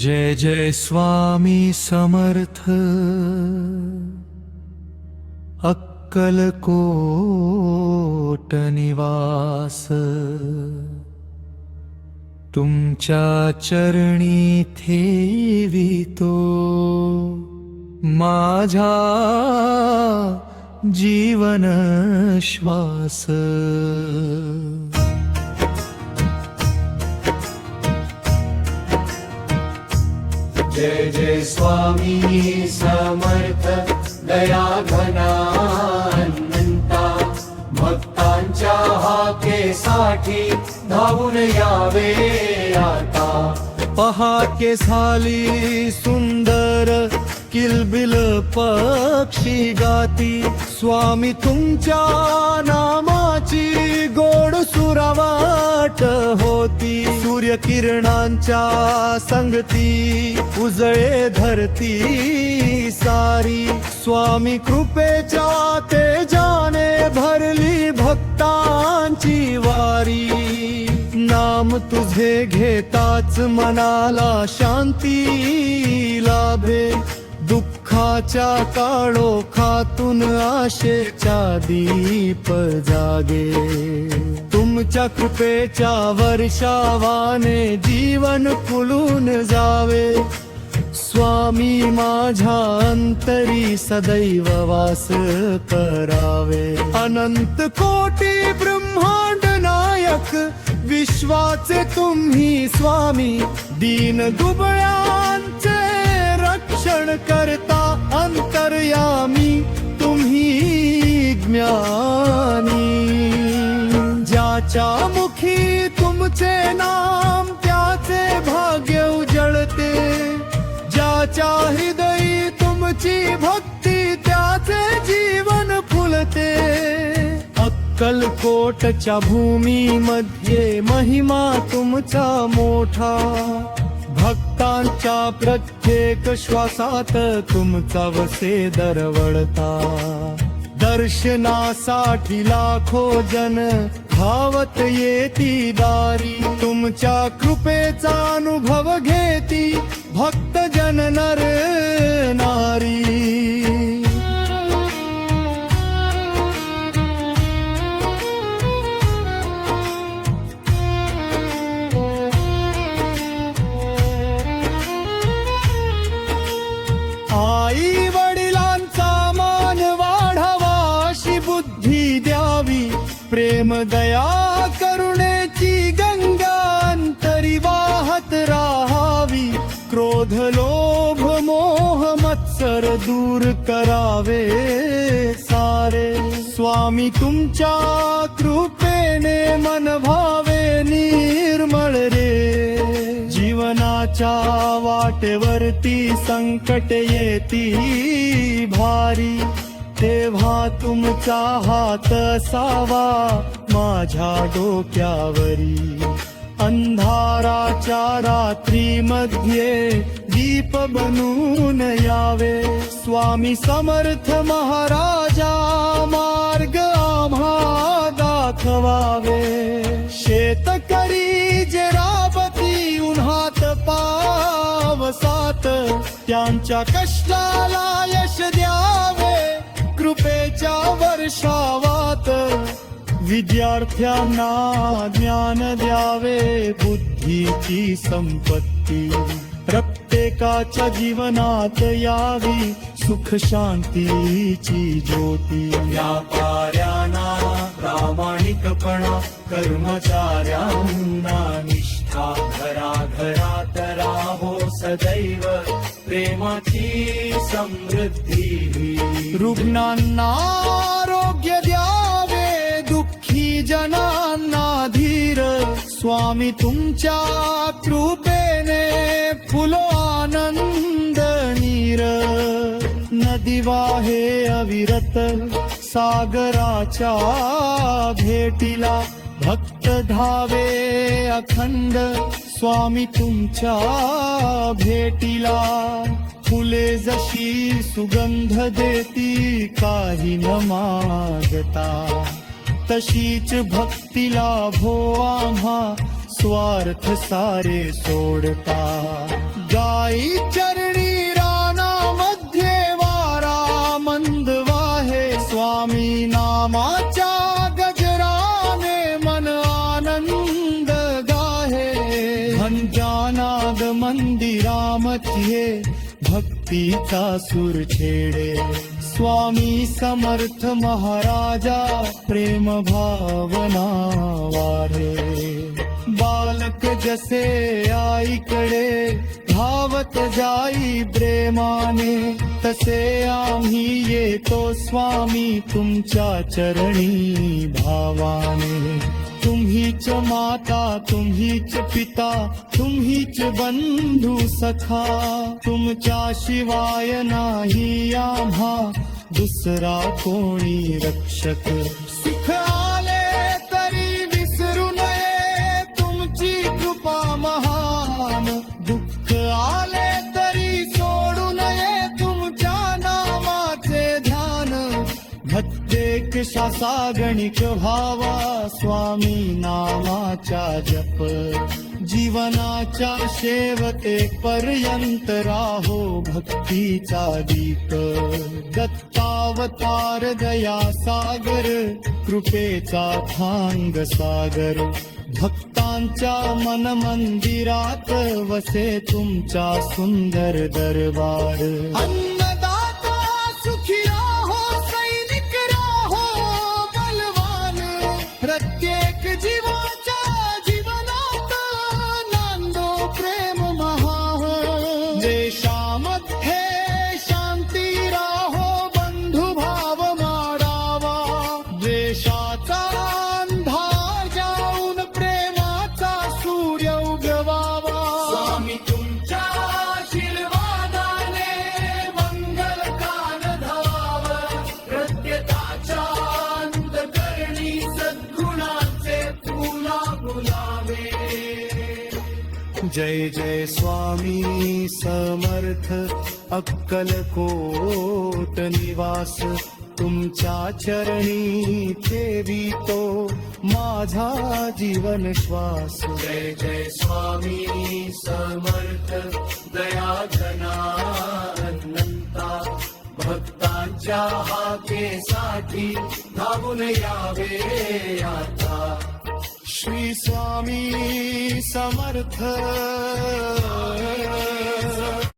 जय जय स्वामी समर्थ अक्कलकोट निवास। तुमच्या चरणी ठेवितो माझा जीवन श्वास। जय जय स्वामी समर्थ दया घना अनंता। भक्तांच्या हाकेसाठी धावून यावे आता। पहाटे झाली सुंदर किलबिल पक्षी गाती। स्वामी तुमच्या नामाची गोड सुरावाट होती। सूर्य किरणांच्या संगती उजळे धरती सारी। स्वामी कृपेच्या तेजाने भरली भक्तांची वारी। नाम तुझे घेताच मनाला शांती लाभे। दुःखाच्या काळोखातून आशेचा दीप जागे। तुमच्या कृपेच्या वर्षावाने जीवन फुलून जावे। स्वामी माझ्या अंतरी सदैव वास करावे। अनंत कोटी ब्रह्मांड नायक विश्वाचे तुम्ही स्वामी। दीन दुबळ्यांचे रक्षण करता अंतर्यामी तुम्ही ज्ञानी। ज्याच्या मुखी तुमचे नाम त्याचे भाग्य उजळते। ज्याच्या हृदयी तुमची भक्ती त्याचे जीवन फुलते। अक्कलकोटच्या भूमीमध्ये महिमा तुमचा मोठा। भक्तांच्या प्रत्येक श्वासात तुमचा वसे दरवळता। दर्शनासाठी लाखो जन धावत येती दारी। तुमच्या कृपेचा अनुभव घेती भक्त जन नर नारी। आई वडिलांचा मान वाढावा अशी बुद्धी द्यावी। प्रेम दया करुणेची गंगा अंतरी वाहत राहावी। क्रोध लोभ मोह मत्सर दूर करावे सारे। स्वामी तुमच्या कृपेने मन भावे निर्मळ रे। जीवनाच्या वाटेवरती संकट येती भारी। तेव्हा तुमचा हात असावा माझ्या डोक्यावरी। अंधाराच्या रात्रीमध्ये दीप बनून यावे। स्वामी समर्थ महाराजा मार्ग आम्हा दाखवावे। शेतकरी जे राबती उन्हात पावसात त्यांच्या कष्टाला यश द्यावे कृपेच्या वर्षावात। विद्यार्थ्यांना ज्ञान द्यावे बुद्धीची संपत्ती। प्रत्येकाच्या जीवनात यावी सुख शांतीची ज्योती। व्यापाऱ्यांना प्रामाणिकपणा कर्मचाऱ्यांना निष्ठा। घराघरात राहो सदैव प्रेमाची समृद्धी। रुग्णांना आरोग्य द्यावे दुःखी जनांना धीर। स्वामी तुमच्या कृपेने फुलो आनंद नीर। नदी वाहे अविरत सागराच्या भेटीला। भक्त धावे अखंड स्वामी तुमच्या भेटीला। फुले जशी सुगंध देती काही न मागता। तशीच भक्ती लाभो आम्हा स्वार्थ सारे सोडता। नामध्ये भक्तीचा सूर छेडे स्वामी समर्थ महाराजा प्रेम भावना वारे बालक जसे आईकडे धावत जाई प्रेमाने तसे आम्ही येतो स्वामी तुमच्या चरणी भावाने तुम्हीच माता तुम्हीच पिता तुम्हीच बंधू सखा तुमच्या शिवाय नाही आम्हा दुसरा कोणी रक्षक सुख आले तरी विसरू नये तुमची कृपा महान दुःख आले तरी सोडू नये तुमच्या नामाचे ध्यान प्रत्येक श्वासा गणिक व्हावा स्वामी नामाचा जप जीवनाच्या शेवटे पर्यंत राहो भक्तीचा दीप दत्तावतार दया सागर कृपेचा थांग सागर भक्तांच्या मन मंदिरात वसे तुमचा सुंदर दरबार अन्नदाता सुखी राहो सैनिक राहो बलवान प्रत्येक जीवाच्या जीवनात नांदो प्रेम महान देशामध्ये शांती राहो बंधुभाव मारावा देशाचा अंधार जाऊन प्रेमाचा सूर्य उगवावा स्वामी तुमच्या आशीर्वादाने मंगल कान धाव प्रत्येकाच्या अंतकरणी सद्गुणाचे फुला फुलावे जय जय स्वामी समर्थ अक्कलकोट निवास तुमच्या चरणी ठेवितो माझा जीवन श्वास जय जय स्वामी समर्थ दया घना अनंता भक्तांच्या हाकेसाठी धावून यावे आता श्री स्वामी समर्थ